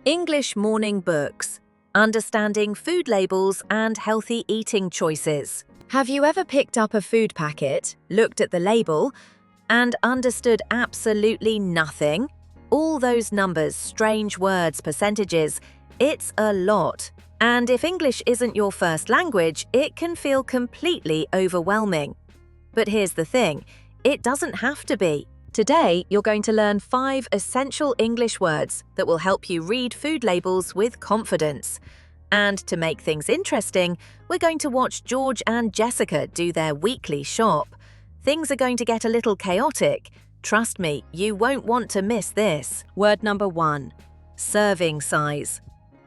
English Morning Books, Understanding Food Labels and Healthy Eating Choices. Have you ever picked up a food packet, looked at the label, and understood absolutely nothing? All those numbers, strange words, percentages, it's a lot. And if English isn't your first language, it can feel completely overwhelming. But here's the thing, it doesn't have to be. Today, you're going to learn 5 essential English words that will help you read food labels with confidence. And to make things interesting, we're going to watch George and Jessica do their weekly shop. Things are going to get a little chaotic. Trust me, you won't want to miss this. Word number 1, serving size.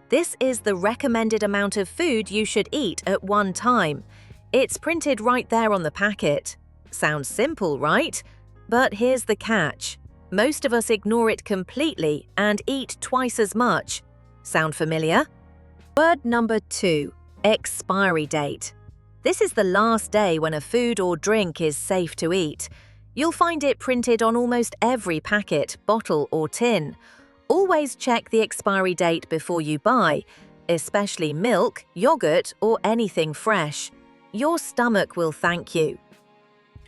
This is the recommended amount of food you should eat at one time. It's printed right there on the packet. Sounds simple, right? But here's the catch. Most of us ignore it completely and eat twice as much. Sound familiar? Word number 2, expiry date. This is the last day when a food or drink is safe to eat. You'll find it printed on almost every packet, bottle or tin. Always check the expiry date before you buy, especially milk, yogurt, or anything fresh. Your stomach will thank you.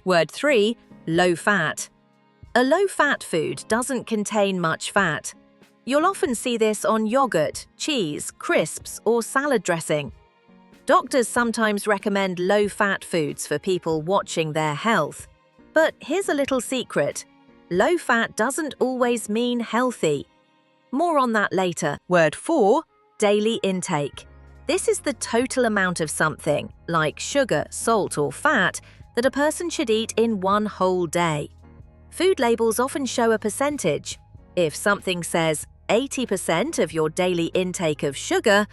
Word 3, low fat. A low-fat food doesn't contain much fat. You'll often see this on yogurt, cheese, crisps, or salad dressing. Doctors sometimes recommend low-fat foods for people watching their health. But here's a little secret. Low fat doesn't always mean healthy. More on that later. Word 4, daily intake. This is the total amount of something, like sugar, salt, or fat, that a person should eat in one whole day. Food labels often show a percentage. If something says 80% of your daily intake of sugar,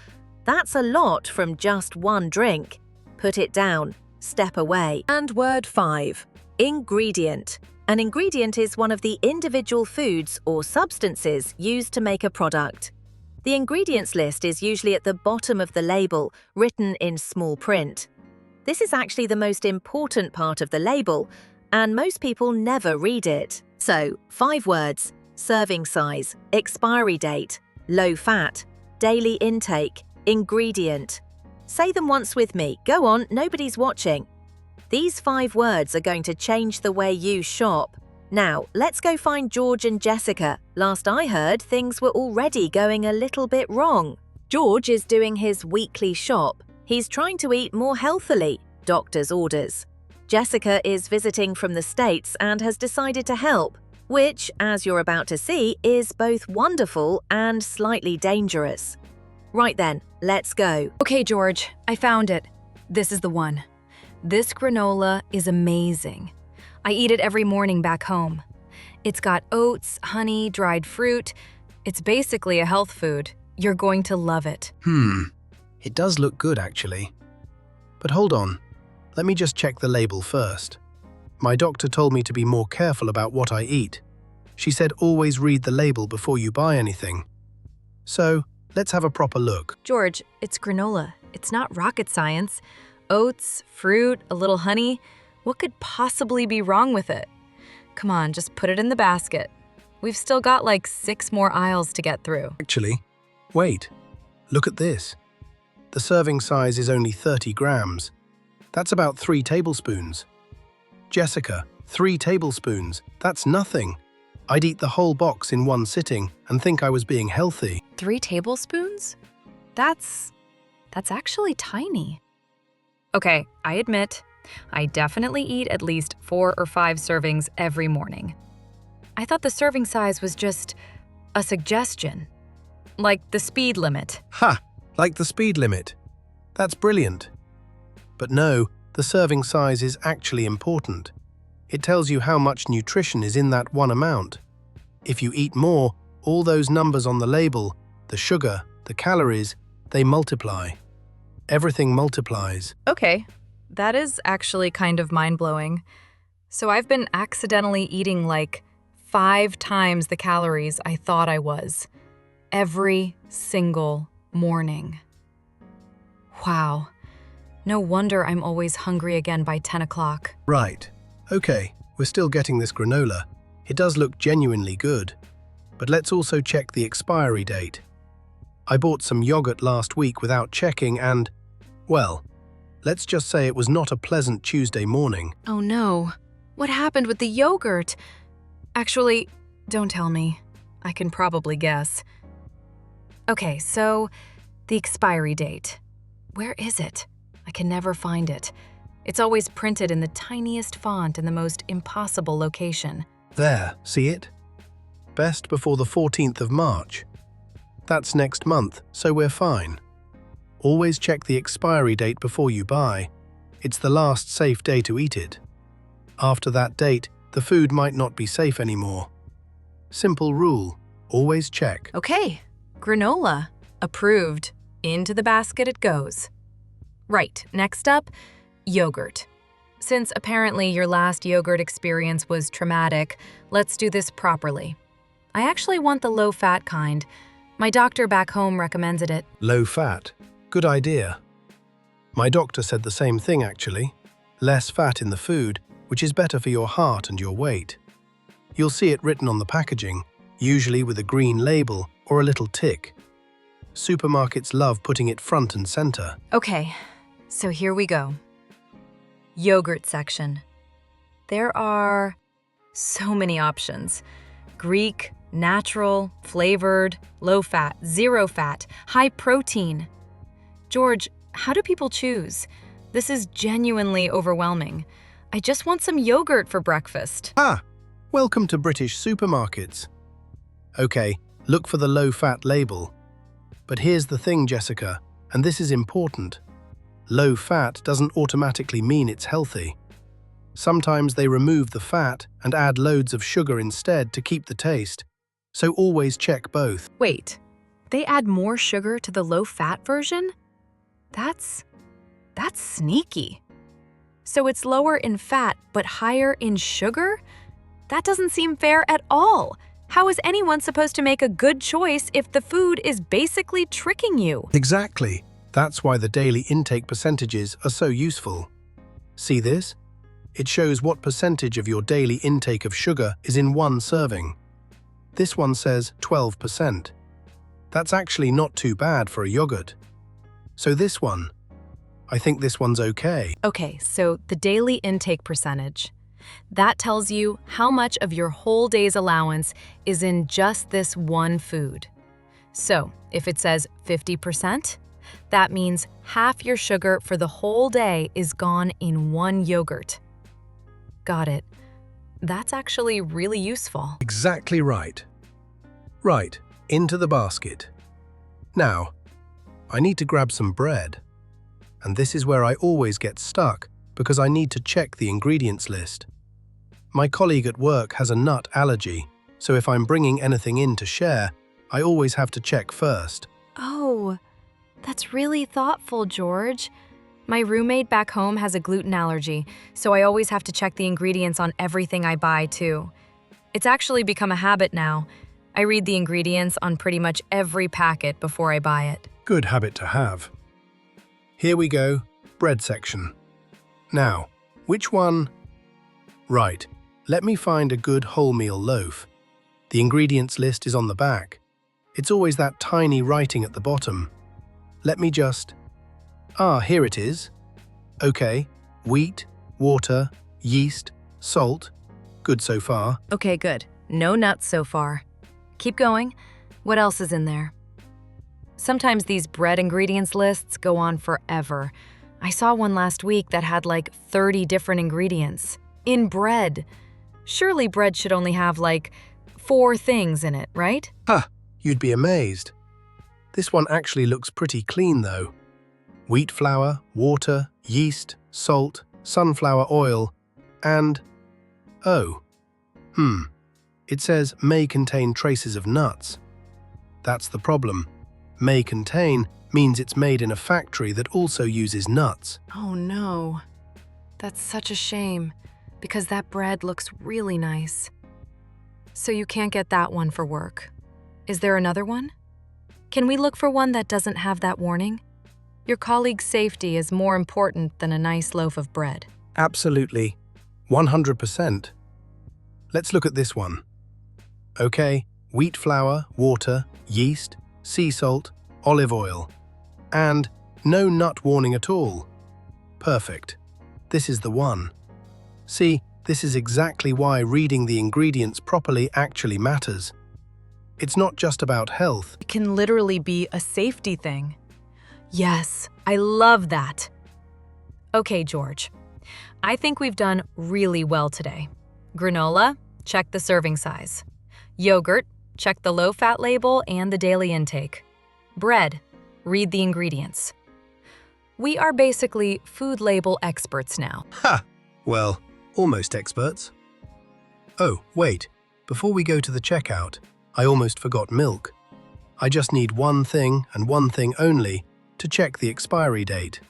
that's a lot from just one drink. Put it down, step away. And word 5, ingredient. An ingredient is one of the individual foods or substances used to make a product. The ingredients list is usually at the bottom of the label, written in small print. This is actually the most important part of the label, and most people never read it. So, 5 words: serving size, expiry date, low fat, daily intake, ingredient. Say them once with me. Go on, nobody's watching. These 5 words are going to change the way you shop. Now, let's go find George and Jessica. Last I heard, things were already going a little bit wrong. George is doing his weekly shop. He's trying to eat more healthily, doctor's orders. Jessica is visiting from the States and has decided to help, which, as you're about to see, is both wonderful and slightly dangerous. Right then, let's go. Okay, George, I found it. This is the one. This granola is amazing. I eat it every morning back home. It's got oats, honey, dried fruit. It's basically a health food. You're going to love it. It does look good, actually. But hold on. Let me just check the label first. My doctor told me to be more careful about what I eat. She said always read the label before you buy anything. So, let's have a proper look. George, it's granola. It's not rocket science. Oats, fruit, a little honey. What could possibly be wrong with it? Come on, just put it in the basket. We've still got like 6 more aisles to get through. Actually, wait. Look at this. The serving size is only 30 grams. That's about 3 tablespoons. Jessica, 3 tablespoons. That's nothing. I'd eat the whole box in one sitting and think I was being healthy. 3 tablespoons? That's actually tiny. Okay, I admit, I definitely eat at least 4 or 5 servings every morning. I thought the serving size was just a suggestion, like the speed limit. Ha! Like the speed limit. That's brilliant. But no, the serving size is actually important. It tells you how much nutrition is in that one amount. If you eat more, all those numbers on the label, the sugar, the calories, they multiply. Everything multiplies. Okay, that is actually kind of mind-blowing. So I've been accidentally eating like 5 times the calories I thought I was, every single morning. Wow, no wonder I'm always hungry again by 10 o'clock. Right. Okay, we're still getting this granola. It does look genuinely good. But let's also check the expiry date. I bought some yogurt last week without checking and, well, let's just say it was not a pleasant Tuesday morning. Oh no. What happened with the yogurt? Actually, don't tell me. I can probably guess. Okay, so the expiry date. Where is it? I can never find it. It's always printed in the tiniest font in the most impossible location. There, see it? Best before the 14th of March. That's next month, so we're fine. Always check the expiry date before you buy. It's the last safe day to eat it. After that date, the food might not be safe anymore. Simple rule, always check. Okay, granola. Approved. Into the basket it goes. Right, next up, yogurt. Since apparently your last yogurt experience was traumatic, let's do this properly. I actually want the low-fat kind. My doctor back home recommended it. Low fat. Good idea. My doctor said the same thing actually. Less fat in the food, which is better for your heart and your weight. You'll see it written on the packaging, usually with a green label or a little tick. Supermarkets love putting it front and center. Okay, so here we go. Yogurt section. There are so many options. Greek, natural, flavored, low fat, zero fat, high protein. George, how do people choose? This is genuinely overwhelming. I just want some yogurt for breakfast. Ah, welcome to British supermarkets. Okay, look for the low-fat label. But here's the thing, Jessica, and this is important. Low fat doesn't automatically mean it's healthy. Sometimes they remove the fat and add loads of sugar instead to keep the taste. So always check both. Wait, they add more sugar to the low-fat version? That's sneaky. So it's lower in fat but higher in sugar? That doesn't seem fair at all. How is anyone supposed to make a good choice if the food is basically tricking you? Exactly. That's why the daily intake percentages are so useful. See this? It shows what percentage of your daily intake of sugar is in one serving. This one says 12%. That's actually not too bad for a yogurt. So this one, I think this one's okay. Okay, so the daily intake percentage. That tells you how much of your whole day's allowance is in just this one food. So if it says 50%, that means half your sugar for the whole day is gone in one yogurt. Got it. That's actually really useful. Exactly right. Right, into the basket. Now, I need to grab some bread. And this is where I always get stuck because I need to check the ingredients list. My colleague at work has a nut allergy, so if I'm bringing anything in to share, I always have to check first. Oh, that's really thoughtful, George. My roommate back home has a gluten allergy, so I always have to check the ingredients on everything I buy, too. It's actually become a habit now. I read the ingredients on pretty much every packet before I buy it. Good habit to have. Here we go, bread section. Now, which one? Right, let me find a good wholemeal loaf. The ingredients list is on the back. It's always that tiny writing at the bottom. Let me just... here it is. Okay, wheat, water, yeast, salt. Good so far. Okay, good. No nuts so far. Keep going. What else is in there? Sometimes these bread ingredients lists go on forever. I saw one last week that had like 30 different ingredients. In bread. Surely bread should only have like 4 things in it, right? You'd be amazed. This one actually looks pretty clean though. Wheat flour, water, yeast, salt, sunflower oil, and... It says may contain traces of nuts. That's the problem. May contain means it's made in a factory that also uses nuts. Oh no. That's such a shame, because that bread looks really nice. So you can't get that one for work. Is there another one? Can we look for one that doesn't have that warning? Your colleague's safety is more important than a nice loaf of bread. Absolutely. 100%. Let's look at this one. Okay, wheat flour, water, yeast, sea salt, olive oil, and no nut warning at all. Perfect. This is the one. See, this is exactly why reading the ingredients properly actually matters. It's not just about health. It can literally be a safety thing. Yes, I love that. Okay, George. I think we've done really well today. Granola, check the serving size. Yogurt, check the low-fat label and the daily intake. Bread, read the ingredients. We are basically food label experts now. Ha! Well, almost experts. Oh, wait. Before we go to the checkout, I almost forgot milk. I just need one thing and one thing only to check the expiry date.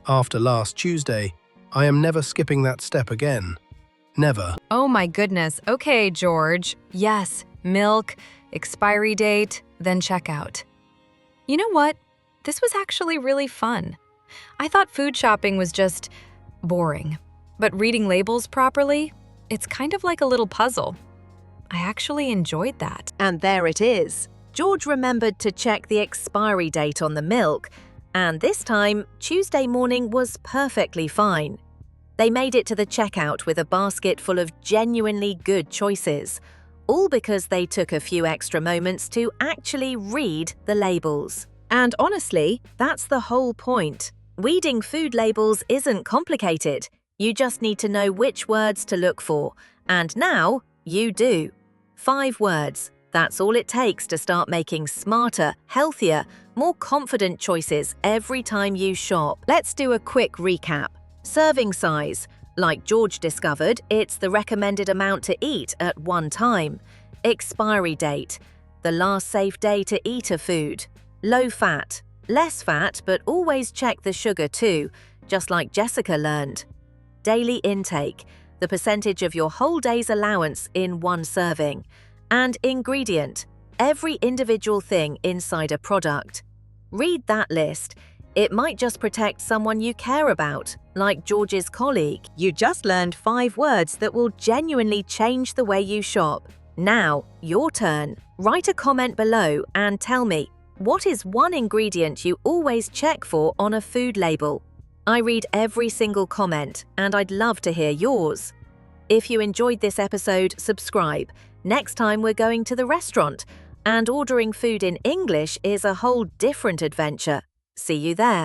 After last Tuesday, I am never skipping that step again. Never. Oh my goodness. Okay, George. Yes, milk, expiry date, then checkout. You know what? This was actually really fun. I thought food shopping was just boring, but reading labels properly, it's kind of like a little puzzle. I actually enjoyed that. And there it is. George remembered to check the expiry date on the milk, and this time, Tuesday morning was perfectly fine. They made it to the checkout with a basket full of genuinely good choices, all because they took a few extra moments to actually read the labels. And honestly, that's the whole point. Reading food labels isn't complicated. You just need to know which words to look for. And now, you do. 5 words. That's all it takes to start making smarter, healthier, more confident choices every time you shop. Let's do a quick recap. Serving size. Like George discovered, it's the recommended amount to eat at one time. Expiry date. The last safe day to eat a food. Low fat. Less fat, but always check the sugar too, just like Jessica learned. Daily intake. The percentage of your whole day's allowance in one serving. And ingredient. Every individual thing inside a product. Read that list. It might just protect someone you care about, like George's colleague. You just learned 5 words that will genuinely change the way you shop. Now, your turn. Write a comment below and tell me, what is one ingredient you always check for on a food label? I read every single comment, and I'd love to hear yours. If you enjoyed this episode, subscribe. Next time we're going to the restaurant, and ordering food in English is a whole different adventure. See you there.